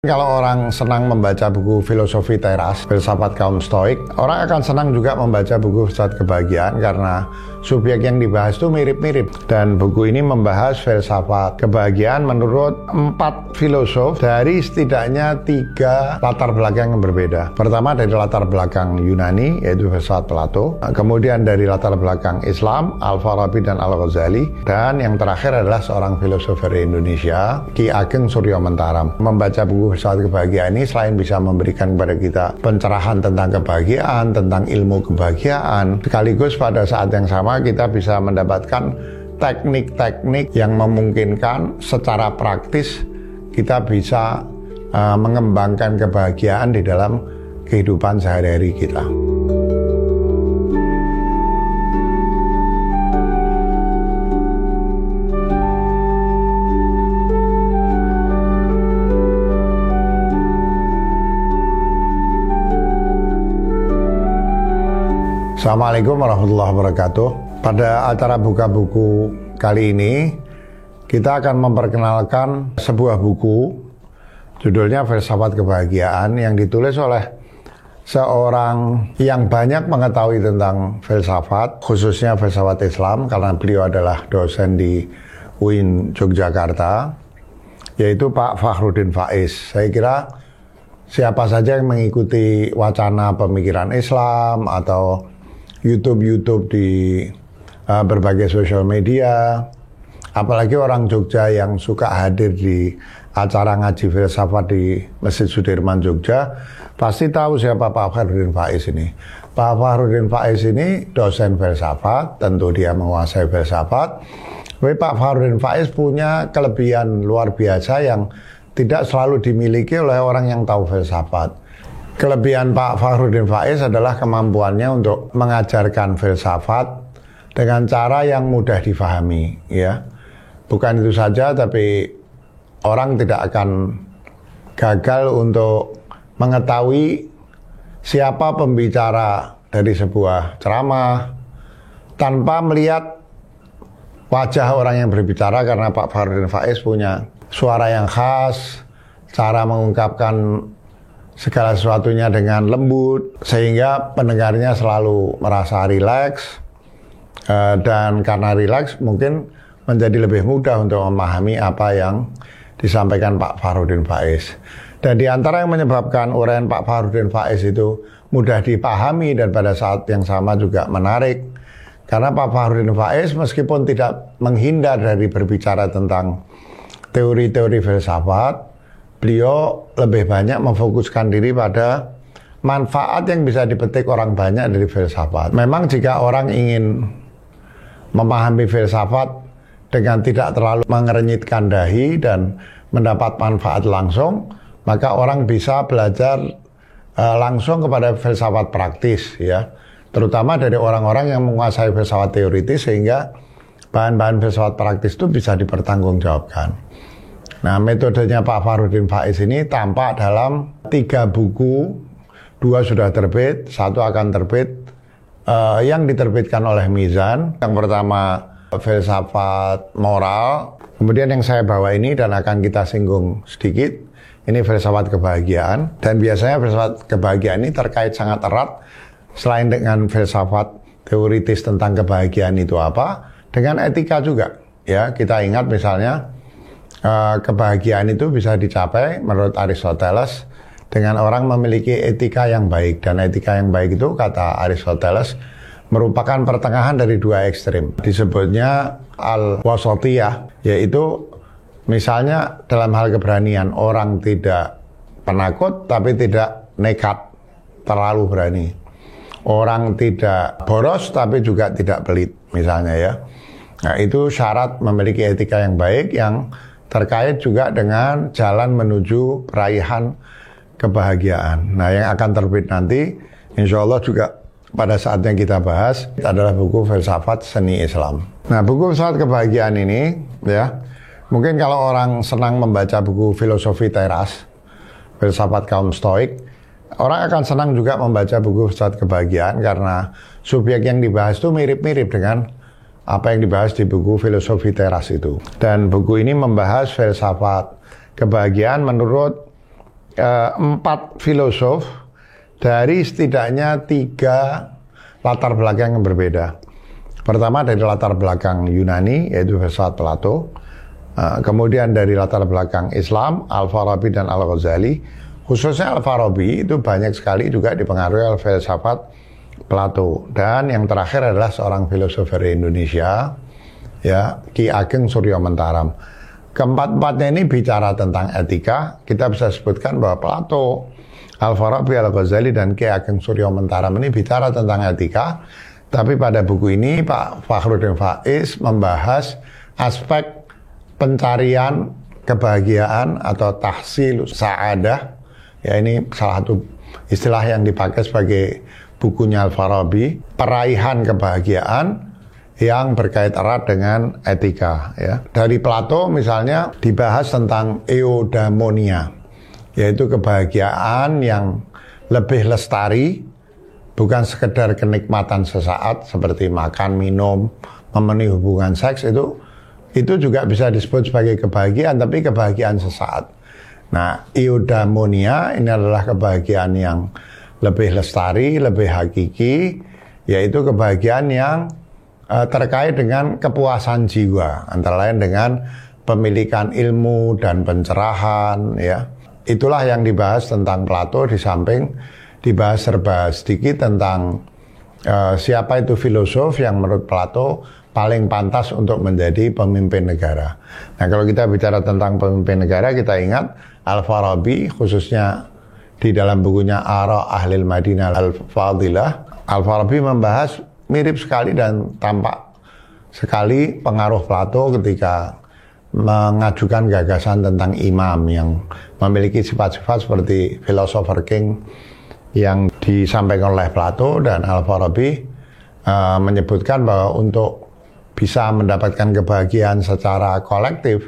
Kalau orang senang membaca buku filosofi teras, filsafat kaum stoik, orang akan senang juga membaca buku filsafat kebahagiaan karena subjek yang dibahas itu mirip-mirip. Dan buku ini membahas filsafat kebahagiaan menurut 4 filosof dari setidaknya 3 latar belakang yang berbeda. Pertama dari latar belakang Yunani, yaitu filsafat Plato. Kemudian dari latar belakang Islam, Al-Farabi dan Al-Ghazali. Dan yang terakhir adalah seorang filosof dari Indonesia, Ki Ageng Suryo Mentaram. Membaca buku filsafat kebahagiaan ini selain bisa memberikan kepada kita pencerahan tentang kebahagiaan, tentang ilmu kebahagiaan, sekaligus pada saat yang sama kita bisa mendapatkan teknik-teknik yang memungkinkan secara praktis kita bisa mengembangkan kebahagiaan di dalam kehidupan sehari-hari kita. Assalamualaikum warahmatullahi wabarakatuh. Pada acara buka buku kali ini kita akan memperkenalkan sebuah buku, judulnya Filsafat Kebahagiaan, yang ditulis oleh seorang yang banyak mengetahui tentang filsafat, khususnya filsafat Islam, karena beliau adalah dosen di UIN Yogyakarta, yaitu Pak Fakhruddin Faiz. Saya kira siapa saja yang mengikuti wacana pemikiran Islam atau YouTube di berbagai sosial media, apalagi orang Jogja yang suka hadir di acara ngaji filsafat di Masjid Sudirman Jogja, pasti tahu siapa Pak Fakhruddin Faiz ini. Pak Fakhruddin Faiz ini dosen filsafat, tentu dia menguasai filsafat. Tapi Pak Fakhruddin Faiz punya kelebihan luar biasa yang tidak selalu dimiliki oleh orang yang tahu filsafat. Kelebihan Pak Fakhruddin Faiz adalah kemampuannya untuk mengajarkan filsafat dengan cara yang mudah difahami, ya. Bukan itu saja, tapi orang tidak akan gagal untuk mengetahui siapa pembicara dari sebuah ceramah tanpa melihat wajah orang yang berbicara, karena Pak Fakhruddin Faiz punya suara yang khas, cara mengungkapkan segala sesuatunya dengan lembut, sehingga pendengarnya selalu merasa rileks, dan karena rileks mungkin menjadi lebih mudah untuk memahami apa yang disampaikan Pak Fakhruddin Faiz. Dan di antara yang menyebabkan uraian Pak Fakhruddin Faiz itu mudah dipahami dan pada saat yang sama juga menarik, karena Pak Fakhruddin Faiz meskipun tidak menghindar dari berbicara tentang teori-teori filsafat, beliau lebih banyak memfokuskan diri pada manfaat yang bisa dipetik orang banyak dari filsafat. Memang jika orang ingin memahami filsafat dengan tidak terlalu mengerenyitkan dahi dan mendapat manfaat langsung, maka orang bisa belajar langsung kepada filsafat praktis, ya. Terutama dari orang-orang yang menguasai filsafat teoritis, sehingga bahan-bahan filsafat praktis itu bisa dipertanggungjawabkan. Nah, metodenya Pak Fakhruddin Faiz ini tampak dalam 3 buku, 2 sudah terbit, 1 akan terbit, yang diterbitkan oleh Mizan. Yang pertama filsafat moral, kemudian yang saya bawa ini dan akan kita singgung sedikit, ini filsafat kebahagiaan. Dan biasanya filsafat kebahagiaan ini terkait sangat erat, selain dengan filsafat teoritis tentang kebahagiaan itu apa, dengan etika juga. Ya, kita ingat misalnya, kebahagiaan itu bisa dicapai menurut Aristoteles dengan orang memiliki etika yang baik. Dan etika yang baik itu, kata Aristoteles, merupakan pertengahan dari 2 ekstrim. Disebutnya al-wasatiyah, yaitu misalnya dalam hal keberanian, orang tidak penakut tapi tidak nekat, terlalu berani. Orang tidak boros tapi juga tidak pelit, misalnya, ya. Nah, itu syarat memiliki etika yang baik yang terkait juga dengan jalan menuju peraihan kebahagiaan. Nah, yang akan terbit nanti, insya Allah juga pada saatnya kita bahas, adalah buku Filsafat Seni Islam. Nah, buku Filsafat Kebahagiaan ini, ya, mungkin kalau orang senang membaca buku filosofi teras, filsafat kaum stoik, orang akan senang juga membaca buku Filsafat Kebahagiaan karena subjek yang dibahas itu mirip-mirip dengan apa yang dibahas di buku Filosofi Teras itu. Dan buku ini membahas filsafat kebahagiaan menurut 4 filosof dari setidaknya 3 latar belakang yang berbeda. Pertama dari latar belakang Yunani, yaitu filsafat Plato. Kemudian dari latar belakang Islam, Al-Farabi dan Al-Ghazali. Khususnya Al-Farabi itu banyak sekali juga dipengaruhi oleh filsafat Plato. Dan yang terakhir adalah seorang filosof dari Indonesia, ya, Ki Ageng Suryo Mentaram. Keempat-empatnya ini bicara tentang etika. Kita bisa sebutkan bahwa Plato, Al-Farabi, Al-Ghazali, dan Ki Ageng Suryo Mentaram ini bicara tentang etika. Tapi pada buku ini Pak Fakhruddin Faiz membahas aspek pencarian kebahagiaan atau tahsil sa'adah. Ya, ini salah satu istilah yang dipakai sebagai bukunya Al-Farabi, peraihan kebahagiaan yang berkait erat dengan etika. Ya. Dari Plato misalnya dibahas tentang eudaimonia, yaitu kebahagiaan yang lebih lestari, bukan sekedar kenikmatan sesaat seperti makan, minum, memenuhi hubungan seks. Itu juga bisa disebut sebagai kebahagiaan, tapi kebahagiaan sesaat. Nah, eudaimonia ini adalah kebahagiaan yang lebih lestari, lebih hakiki, yaitu kebahagiaan yang terkait dengan kepuasan jiwa, antara lain dengan pemilikan ilmu dan pencerahan. Ya, itulah yang dibahas tentang Plato, di samping dibahas serba sedikit tentang siapa itu filosof yang menurut Plato paling pantas untuk menjadi pemimpin negara. Nah, kalau kita bicara tentang pemimpin negara, kita ingat Al-Farabi, khususnya di dalam bukunya Ara Ahlil Madinah Al-Fadilah. Al-Farabi membahas mirip sekali dan tampak sekali pengaruh Plato ketika mengajukan gagasan tentang imam yang memiliki sifat-sifat seperti philosopher king yang disampaikan oleh Plato. Dan Al-Farabi menyebutkan bahwa untuk bisa mendapatkan kebahagiaan secara kolektif,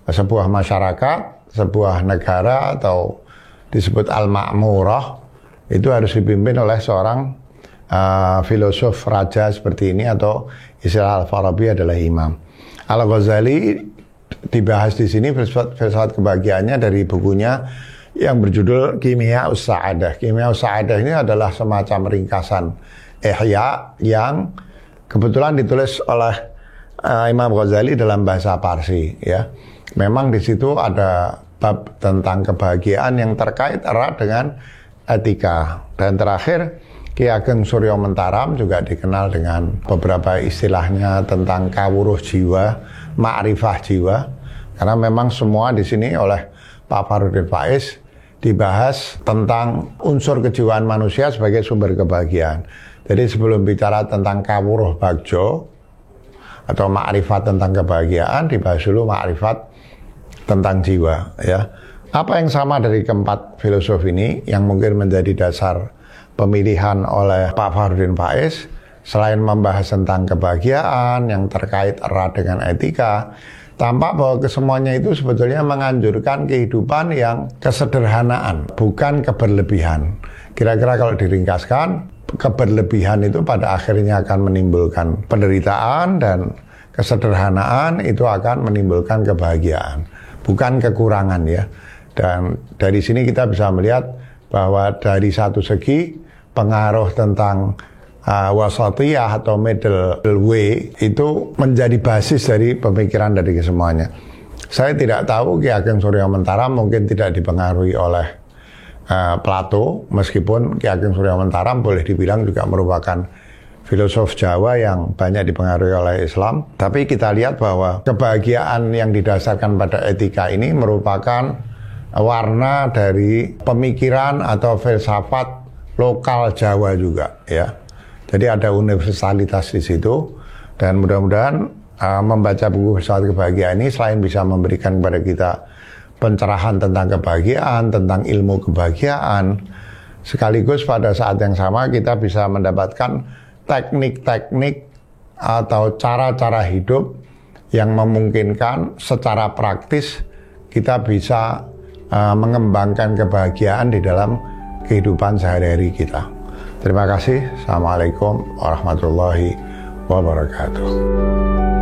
sebuah masyarakat, sebuah negara atau disebut al-ma'murah, itu harus dipimpin oleh seorang filosof raja seperti ini, atau istilah Al-Farabi adalah imam. Al-Ghazali dibahas di sini filsafat kebahagiaannya dari bukunya yang berjudul Kimia Us-Sa'adah. Kimia Us-Sa'adah ini adalah semacam ringkasan Ihya yang kebetulan ditulis oleh Imam Ghazali dalam bahasa Parsi. Ya, memang di situ ada bab tentang kebahagiaan yang terkait erat dengan etika. Dan terakhir, Ki Ageng Suryo Mentaram juga dikenal dengan beberapa istilahnya tentang kawruh jiwa, ma'rifah jiwa. Karena memang semua di sini oleh Pak Fakhruddin Faiz dibahas tentang unsur kejiwaan manusia sebagai sumber kebahagiaan. Jadi sebelum bicara tentang kawruh bagjo atau ma'rifat tentang kebahagiaan, dibahas dulu ma'rifat tentang jiwa. Ya, apa yang sama dari keempat filosof ini yang mungkin menjadi dasar pemilihan oleh Pak Fakhruddin Faiz, selain membahas tentang kebahagiaan yang terkait erat dengan etika, tampak bahwa kesemuanya itu sebetulnya menganjurkan kehidupan yang kesederhanaan, bukan keberlebihan. Kira-kira kalau diringkaskan, keberlebihan itu pada akhirnya akan menimbulkan penderitaan, dan kesederhanaan itu akan menimbulkan kebahagiaan, bukan kekurangan. Ya, dan dari sini kita bisa melihat bahwa dari satu segi pengaruh tentang wasatiyah atau middle way itu menjadi basis dari pemikiran dari kesemuanya. Saya tidak tahu Ki Ageng Suryo Mentaram mungkin tidak dipengaruhi oleh Plato, meskipun Ki Ageng Suryo Mentaram boleh dibilang juga merupakan filosof Jawa yang banyak dipengaruhi oleh Islam. Tapi kita lihat bahwa kebahagiaan yang didasarkan pada etika ini merupakan warna dari pemikiran atau filsafat lokal Jawa juga, ya. Jadi ada universalitas di situ, dan mudah-mudahan membaca buku Filsafat Kebahagiaan ini selain bisa memberikan kepada kita pencerahan tentang kebahagiaan, tentang ilmu kebahagiaan, sekaligus pada saat yang sama kita bisa mendapatkan teknik-teknik atau cara-cara hidup yang memungkinkan secara praktis kita bisa mengembangkan kebahagiaan di dalam kehidupan sehari-hari kita. Terima kasih. Assalamualaikum warahmatullahi wabarakatuh.